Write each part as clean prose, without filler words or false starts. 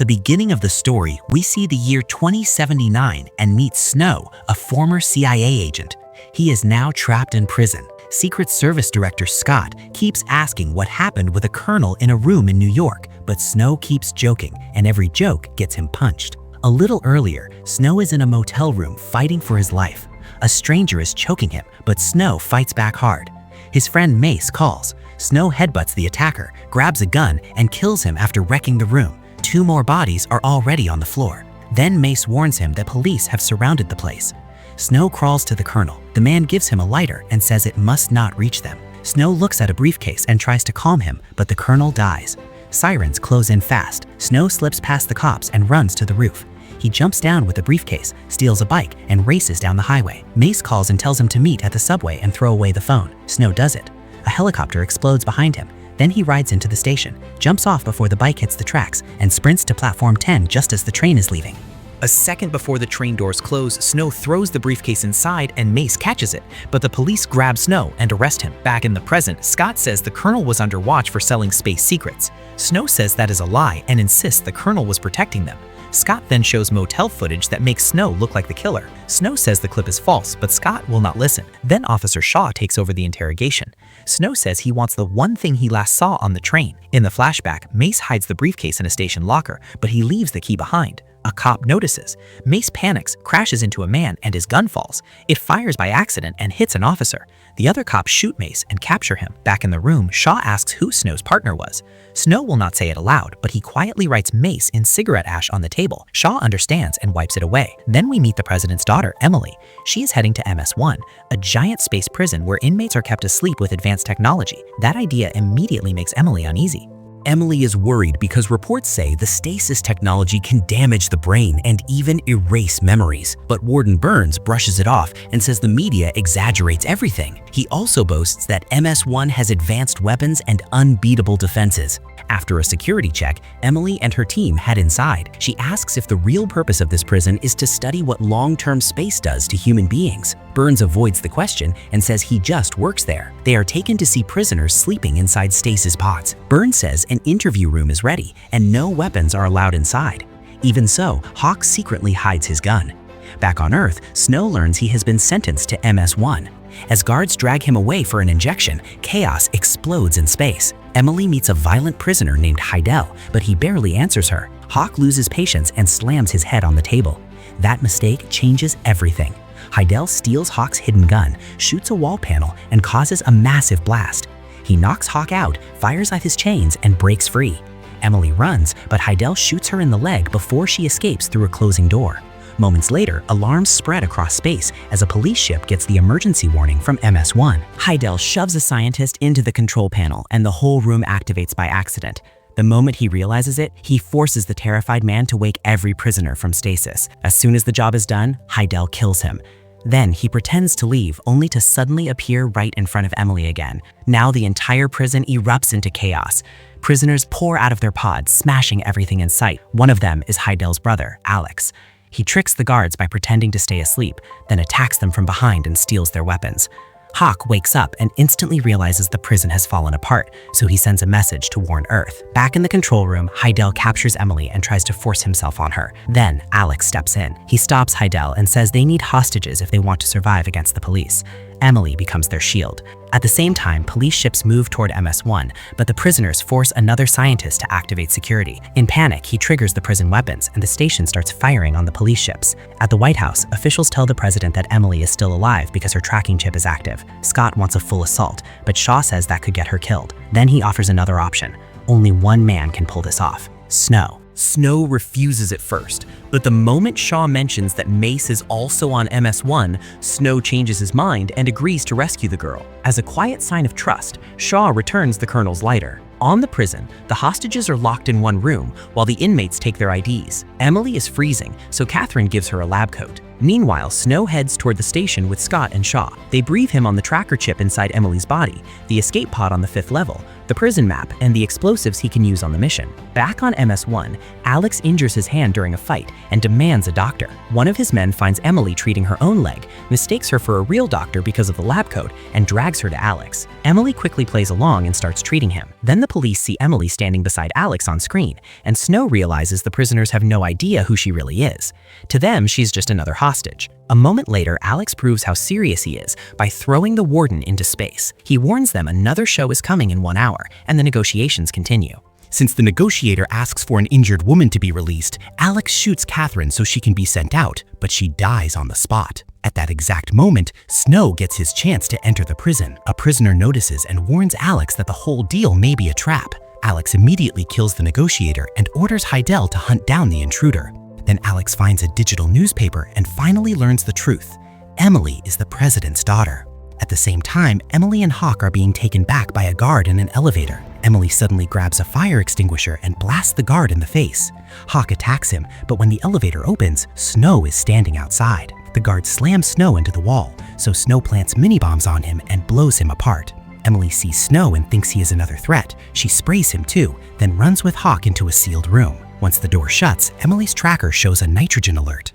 the beginning of the story, we see the year 2079 and meet Snow, a former CIA agent. He is now trapped in prison. Secret Service Director Scott keeps asking what happened with a colonel in a room in New York, but Snow keeps joking, and every joke gets him punched. A little earlier, Snow is in a motel room fighting for his life. A stranger is choking him, but Snow fights back hard. His friend Mace calls. Snow headbutts the attacker, grabs a gun, and kills him after wrecking the room. 2 more bodies are already on the floor. Then Mace warns him that police have surrounded the place. Snow crawls to the colonel. The man gives him a lighter and says it must not reach them. Snow looks at a briefcase and tries to calm him, but the colonel dies. Sirens close in fast. Snow slips past the cops and runs to the roof. He jumps down with a briefcase, steals a bike, and races down the highway. Mace calls and tells him to meet at the subway and throw away the phone. Snow does it. A helicopter explodes behind him. Then he rides into the station, jumps off before the bike hits the tracks, and sprints to platform 10 just as the train is leaving. A second before the train doors close, Snow throws the briefcase inside and Mace catches it, but the police grab Snow and arrest him. Back in the present, Scott says the colonel was under watch for selling space secrets. Snow says that is a lie and insists the colonel was protecting them. Scott then shows motel footage that makes Snow look like the killer. Snow says the clip is false, but Scott will not listen. Then Officer Shaw takes over the interrogation. Snow says he wants the one thing he last saw on the train. In the flashback, Mace hides the briefcase in a station locker, but he leaves the key behind. A cop notices. Mace panics, crashes into a man, and his gun falls. It fires by accident and hits an officer. The other cops shoot Mace and capture him. Back in the room, Shaw asks who Snow's partner was. Snow will not say it aloud, but he quietly writes Mace in cigarette ash on the table. Shaw understands and wipes it away. Then we meet the president's daughter, Emily. She is heading to MS-1, a giant space prison where inmates are kept asleep with advanced technology. That idea immediately makes Emily uneasy. Emily is worried because reports say the stasis technology can damage the brain and even erase memories. But Warden Burns brushes it off and says the media exaggerates everything. He also boasts that MS-1 has advanced weapons and unbeatable defenses. After a security check, Emily and her team head inside. She asks if the real purpose of this prison is to study what long-term space does to human beings. Burns avoids the question and says he just works there. They are taken to see prisoners sleeping inside stasis pods. Burns says an interview room is ready and no weapons are allowed inside. Even so, Hawk secretly hides his gun. Back on Earth, Snow learns he has been sentenced to MS-1. As guards drag him away for an injection, chaos explodes in space. Emily meets a violent prisoner named Heidel, but he barely answers her. Hawk loses patience and slams his head on the table. That mistake changes everything. Heidel steals Hawk's hidden gun, shoots a wall panel, and causes a massive blast. He knocks Hawk out, fires at his chains, and breaks free. Emily runs, but Heidel shoots her in the leg before she escapes through a closing door. Moments later, alarms spread across space as a police ship gets the emergency warning from MS-1. Heidel shoves a scientist into the control panel and the whole room activates by accident. The moment he realizes it, he forces the terrified man to wake every prisoner from stasis. As soon as the job is done, Heidel kills him. Then he pretends to leave, only to suddenly appear right in front of Emily again. Now the entire prison erupts into chaos. Prisoners pour out of their pods, smashing everything in sight. One of them is Heidel's brother, Alex. He tricks the guards by pretending to stay asleep, then attacks them from behind and steals their weapons. Hawk wakes up and instantly realizes the prison has fallen apart, so he sends a message to warn Earth. Back in the control room, Heidel captures Emily and tries to force himself on her. Then Alex steps in. He stops Heidel and says they need hostages if they want to survive against the police. Emily becomes their shield. At the same time, police ships move toward MS-1, but the prisoners force another scientist to activate security. In panic, he triggers the prison weapons and the station starts firing on the police ships. At the White House, officials tell the president that Emily is still alive because her tracking chip is active. Scott wants a full assault, but Shaw says that could get her killed. Then he offers another option. Only one man can pull this off: Snow. Snow refuses at first, but the moment Shaw mentions that Mace is also on MS-1, Snow changes his mind and agrees to rescue the girl. As a quiet sign of trust, Shaw returns the colonel's lighter. On the prison, the hostages are locked in one room while the inmates take their IDs. Emily is freezing, so Catherine gives her a lab coat. Meanwhile, Snow heads toward the station with Scott and Shaw. They brief him on the tracker chip inside Emily's body, the escape pod on the 5th level, the prison map, and the explosives he can use on the mission. Back on MS-1, Alex injures his hand during a fight and demands a doctor. One of his men finds Emily treating her own leg, mistakes her for a real doctor because of the lab coat, and drags her to Alex. Emily quickly plays along and starts treating him. Then the police see Emily standing beside Alex on screen, and Snow realizes the prisoners have no idea who she really is. To them, she's just another hostage. A moment later, Alex proves how serious he is by throwing the warden into space. He warns them another show is coming in 1 hour, and the negotiations continue. Since the negotiator asks for an injured woman to be released, Alex shoots Catherine so she can be sent out, but she dies on the spot. At that exact moment, Snow gets his chance to enter the prison. A prisoner notices and warns Alex that the whole deal may be a trap. Alex immediately kills the negotiator and orders Heidel to hunt down the intruder. Then Alex finds a digital newspaper and finally learns the truth. Emily is the president's daughter. At the same time, Emily and Hawk are being taken back by a guard in an elevator. Emily suddenly grabs a fire extinguisher and blasts the guard in the face. Hawk attacks him, but when the elevator opens, Snow is standing outside. The guard slams Snow into the wall, so Snow plants mini-bombs on him and blows him apart. Emily sees Snow and thinks he is another threat. She sprays him too, then runs with Hawk into a sealed room. Once the door shuts, Emily's tracker shows a nitrogen alert.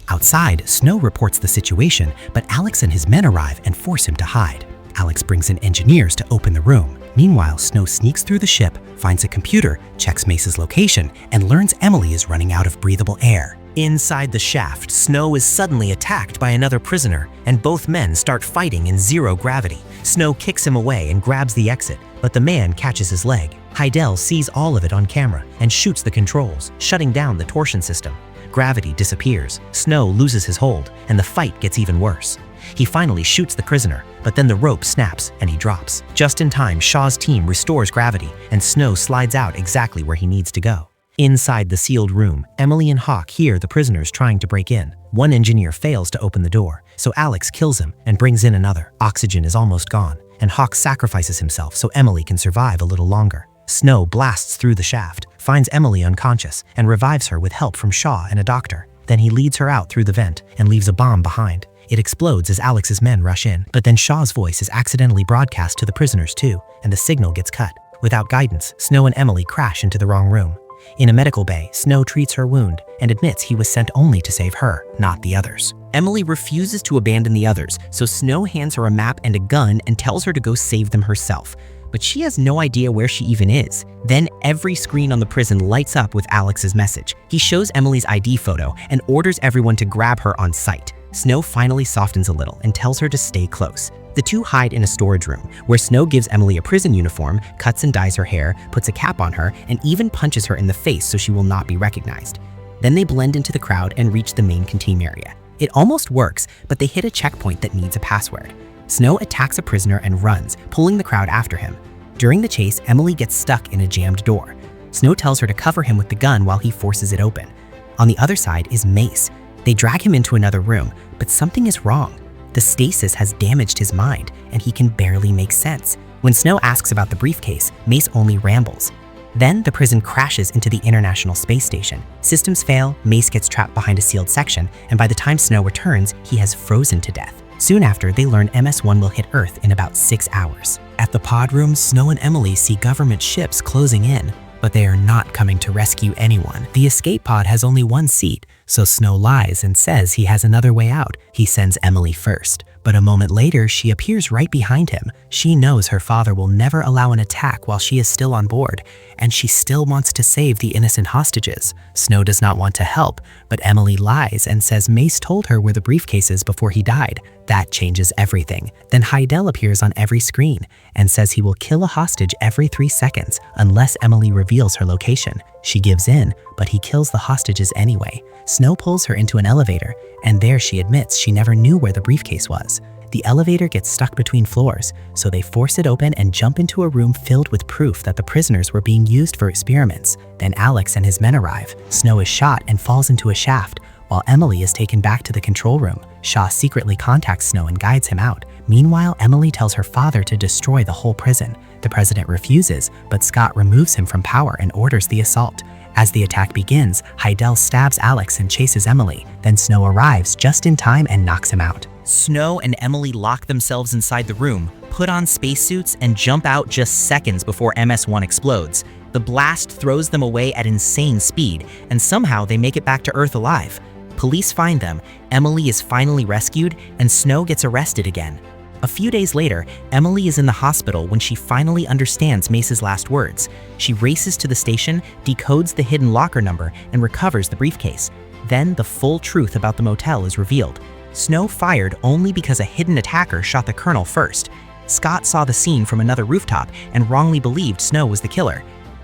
Outside, Snow reports the situation, but Alex and his men arrive and force him to hide. Alex brings in engineers to open the room. Meanwhile, Snow sneaks through the ship, finds a computer, checks Mace's location, and learns Emily is running out of breathable air. Inside the shaft, Snow is suddenly attacked by another prisoner, and both men start fighting in zero gravity. Snow kicks him away and grabs the exit, but the man catches his leg. Heidel sees all of it on camera and shoots the controls, shutting down the torsion system. Gravity disappears, Snow loses his hold, and the fight gets even worse. He finally shoots the prisoner, but then the rope snaps and he drops. Just in time, Shaw's team restores gravity, and Snow slides out exactly where he needs to go. Inside the sealed room, Emily and Hawk hear the prisoners trying to break in. One engineer fails to open the door, so Alex kills him and brings in another. Oxygen is almost gone, and Hawk sacrifices himself so Emily can survive a little longer. Snow blasts through the shaft, finds Emily unconscious, and revives her with help from Shaw and a doctor. Then he leads her out through the vent and leaves a bomb behind. It explodes as Alex's men rush in, but then Shaw's voice is accidentally broadcast to the prisoners too, and the signal gets cut. Without guidance, Snow and Emily crash into the wrong room. In a medical bay, Snow treats her wound and admits he was sent only to save her, not the others. Emily refuses to abandon the others, so Snow hands her a map and a gun and tells her to go save them herself. But she has no idea where she even is. Then every screen on the prison lights up with Alex's message. He shows Emily's ID photo and orders everyone to grab her on sight. Snow finally softens a little and tells her to stay close. The two hide in a storage room, where Snow gives Emily a prison uniform, cuts and dyes her hair, puts a cap on her, and even punches her in the face so she will not be recognized. Then they blend into the crowd and reach the main canteen area. It almost works, but they hit a checkpoint that needs a password. Snow attacks a prisoner and runs, pulling the crowd after him. During the chase, Emily gets stuck in a jammed door. Snow tells her to cover him with the gun while he forces it open. On the other side is Mace. They drag him into another room, but something is wrong. The stasis has damaged his mind, and he can barely make sense. When Snow asks about the briefcase, Mace only rambles. Then the prison crashes into the International Space Station. Systems fail, Mace gets trapped behind a sealed section, and by the time Snow returns, he has frozen to death. Soon after, they learn MS-1 will hit Earth in about 6 hours. At the pod room, Snow and Emily see government ships closing in, but they are not coming to rescue anyone. The escape pod has only one seat, so Snow lies and says he has another way out. He sends Emily first, but a moment later, she appears right behind him. She knows her father will never allow an attack while she is still on board, and she still wants to save the innocent hostages. Snow does not want to help, but Emily lies and says Mace told her where the briefcase is before he died. That changes everything. Then Heidel appears on every screen and says he will kill a hostage every 3 seconds unless Emily reveals her location. She gives in, but he kills the hostages anyway. Snow pulls her into an elevator, and there she admits she never knew where the briefcase was. The elevator gets stuck between floors, so they force it open and jump into a room filled with proof that the prisoners were being used for experiments. Then Alex and his men arrive. Snow is shot and falls into a shaft, while Emily is taken back to the control room. Shaw secretly contacts Snow and guides him out. Meanwhile, Emily tells her father to destroy the whole prison. The president refuses, but Scott removes him from power and orders the assault. As the attack begins, Heidel stabs Alex and chases Emily. Then Snow arrives just in time and knocks him out. Snow and Emily lock themselves inside the room, put on spacesuits, and jump out just seconds before MS-1 explodes. The blast throws them away at insane speed, and somehow they make it back to Earth alive. Police find them, Emily is finally rescued, and Snow gets arrested again. A few days later, Emily is in the hospital when she finally understands Mace's last words. She races to the station, decodes the hidden locker number, and recovers the briefcase. Then the full truth about the motel is revealed. Snow fired only because a hidden attacker shot the colonel first. Scott saw the scene from another rooftop and wrongly believed Snow was the killer.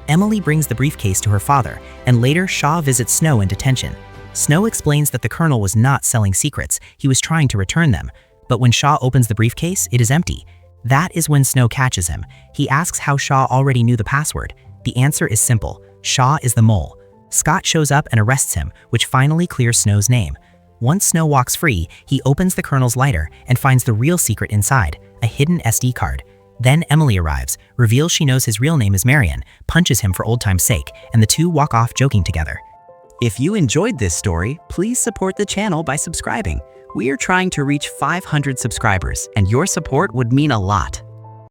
Emily brings the briefcase to her father, and later Shaw visits Snow in detention. Snow explains that the colonel was not selling secrets, he was trying to return them. But when Shaw opens the briefcase, it is empty. That is when Snow catches him. He asks how Shaw already knew the password. The answer is simple. Shaw is the mole. Scott shows up and arrests him, which finally clears Snow's name. Once Snow walks free, he opens the colonel's lighter and finds the real secret inside, a hidden SD card. Then Emily arrives, reveals she knows his real name is Marion, punches him for old time's sake, and the two walk off joking together. If you enjoyed this story, please support the channel by subscribing. We are trying to reach 500 subscribers, and your support would mean a lot.